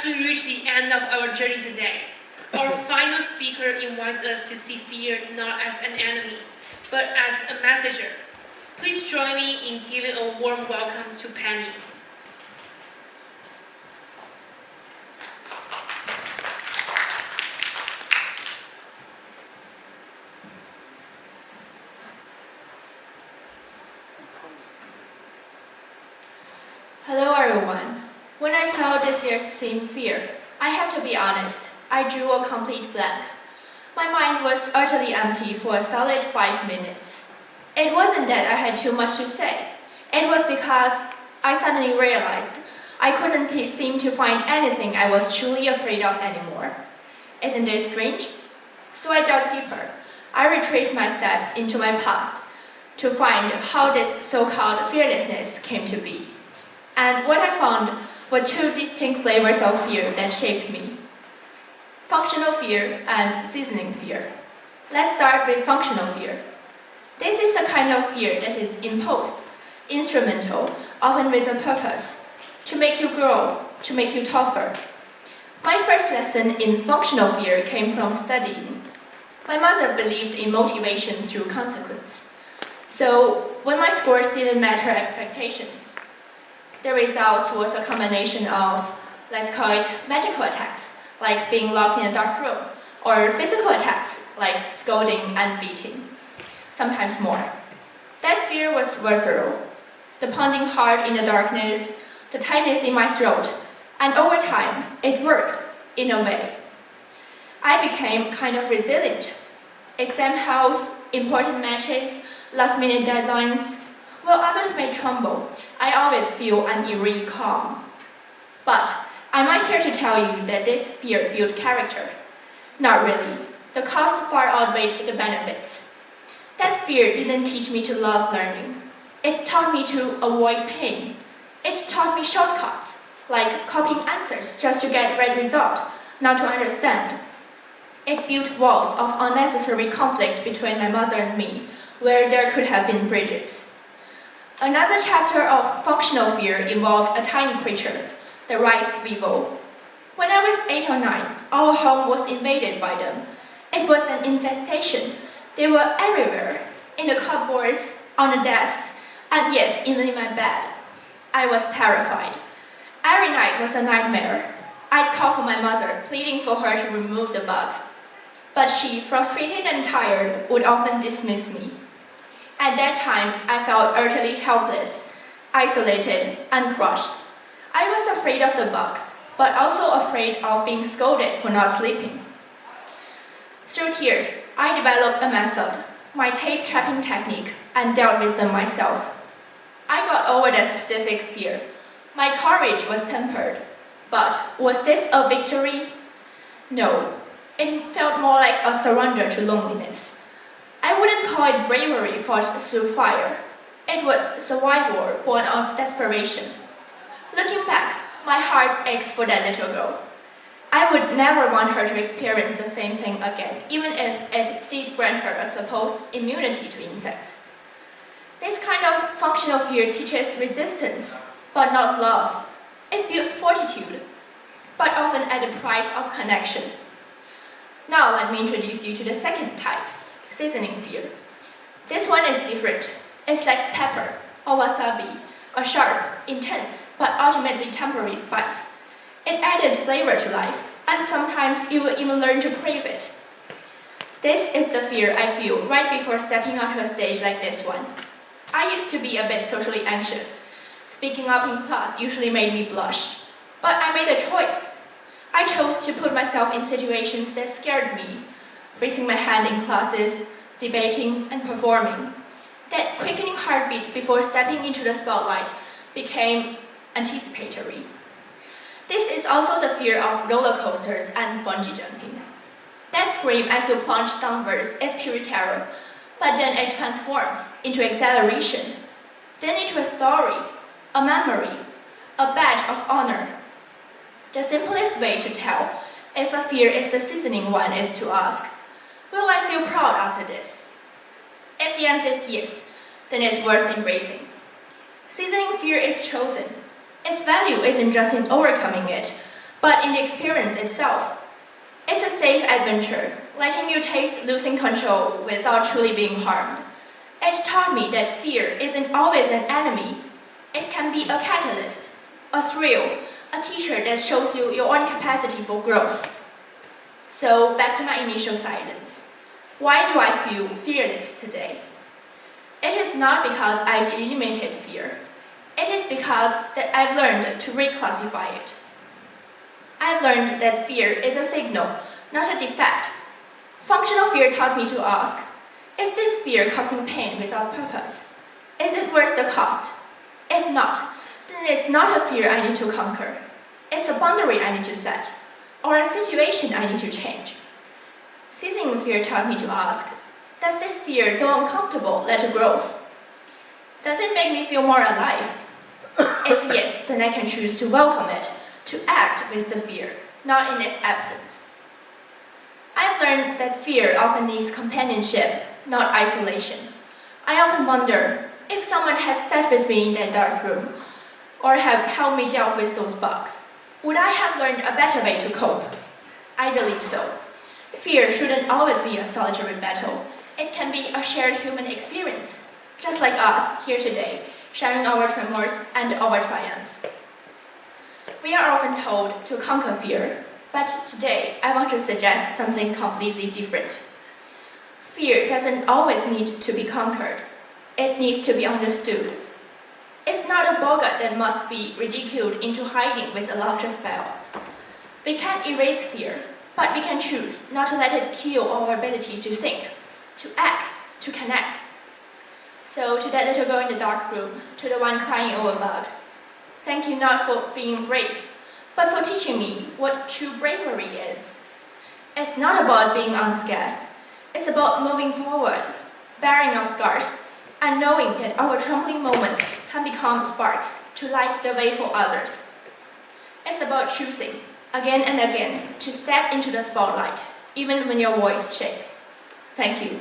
we reach the end of our journey today, our final speaker invites us to see fear not as an enemy, but as a messenger. Please join me in giving a warm welcome to Penny. Hello everyone. When I saw this year's theme Fear, I have to be honest, I drew a complete blank. My mind was utterly empty for a solid 5 minutes. It wasn't that I had too much to say. It was because I suddenly realized I couldn't seem to find anything I was truly afraid of anymore. Isn't it strange? So I dug deeper. I retraced my steps into my past to find how this so-called fearlessness came to be. And what I found were two distinct flavors of fear that shaped me: functional fear and seasoning fear. Let's start with functional fear. This is the kind of fear that is imposed, instrumental, often with a purpose, to make you grow, to make you tougher. My first lesson in functional fear came from studying. My mother believed in motivation through consequence. So when my scores didn't match her expectations, the result was a combination of, let's call it, magical attacks, like being locked in a dark room, or physical attacks, like scolding and beating, sometimes more. That fear was visceral, the pounding heart in the darkness, the tightness in my throat, and over time, it worked, in a way. I became kind of resilient. Exam halls, important matches, last-minute deadlines. While others may tremble, I always feel an eerie calm. But am I here to tell you that this fear built character? Not really. The cost far outweighed the benefits. That fear didn't teach me to love learning. It taught me to avoid pain. It taught me shortcuts, like copying answers just to get the right result, not to understand. It built walls of unnecessary conflict between my mother and me, where there could have been bridges. Another chapter of functional fear involved a tiny creature, the rice weevil. When I was 8 or 9, our home was invaded by them. It was an infestation. They were everywhere, in the cupboards, on the desks, and yes, even in my bed. I was terrified. Every night was a nightmare. I'd call for my mother, pleading for her to remove the bugs. But she, frustrated and tired, would often dismiss me. At that time, I felt utterly helpless, isolated, and crushed. I was afraid of the bugs, but also afraid of being scolded for not sleeping. Through tears, I developed a method, my tape trapping technique, and dealt with them myself. I got over that specific fear. My courage was tempered. But was this a victory? No. It felt more like a surrender to loneliness. I wouldn't call it bravery fought through fire. It was survival born of desperation. Looking back, my heart aches for that little girl. I would never want her to experience the same thing again, even if it did grant her a supposed immunity to insects. This kind of functional fear teaches resistance, but not love. It builds fortitude, but often at the price of connection. Now let me introduce you to the second type, seasoning fear. This one is different. It's like pepper or wasabi, a sharp, intense, but ultimately temporary spice. It added flavor to life, and sometimes you will even learn to crave it. This is the fear I feel right before stepping onto a stage like this one. I used to be a bit socially anxious. Speaking up in class usually made me blush. But I made a choice. I chose to put myself in situations that scared me, raising my hand in classes, debating, and performing. That quickening heartbeat before stepping into the spotlight became anticipatory. This is also the fear of roller coasters and bungee jumping. That scream as you plunge downwards is pure terror, but then it transforms into exhilaration, then into a story, a memory, a badge of honor. The simplest way to tell if a fear is the seasoning one is to ask, will I feel proud after this? If the answer is yes, then it's worth embracing. Seasoning fear is chosen. Its value isn't just in overcoming it, but in the experience itself. It's a safe adventure, letting you taste losing control without truly being harmed. It taught me that fear isn't always an enemy. It can be a catalyst, a thrill, a teacher that shows you your own capacity for growth. So back to my initial silence. Why do I feel fearless today? It is not because I've eliminated fear. It is because that I've learned to reclassify it. I've learned that fear is a signal, not a defect. Functional fear taught me to ask, is this fear causing pain without purpose? Is it worth the cost? If not, then it's not a fear I need to conquer. It's a boundary I need to set, or a situation I need to change. Seizing fear taught me to ask, does this fear, though uncomfortable, lead to growth? Does it make me feel more alive? If yes, then I can choose to welcome it, to act with the fear, not in its absence. I've learned that fear often needs companionship, not isolation. I often wonder if someone had sat with me in that dark room, or had helped me deal with those bugs, would I have learned a better way to cope? I believe so. Fear shouldn't always be a solitary battle. It can be a shared human experience, just like us here today, sharing our tremors and our triumphs. We are often told to conquer fear, but today I want to suggest something completely different. Fear doesn't always need to be conquered. It needs to be understood. It's not a boggart that must be ridiculed into hiding with a laughter spell. We can't erase fear, but we can choose not to let it kill our ability to think, to act, to connect. So to that little girl in the dark room, to the one crying over bugs, thank you not for being brave, but for teaching me what true bravery is. It's not about being unscathed. It's about moving forward, bearing our scars, and knowing that our trembling moments can become sparks to light the way for others. It's about choosing, again and again, to step into the spotlight, even when your voice shakes. Thank you.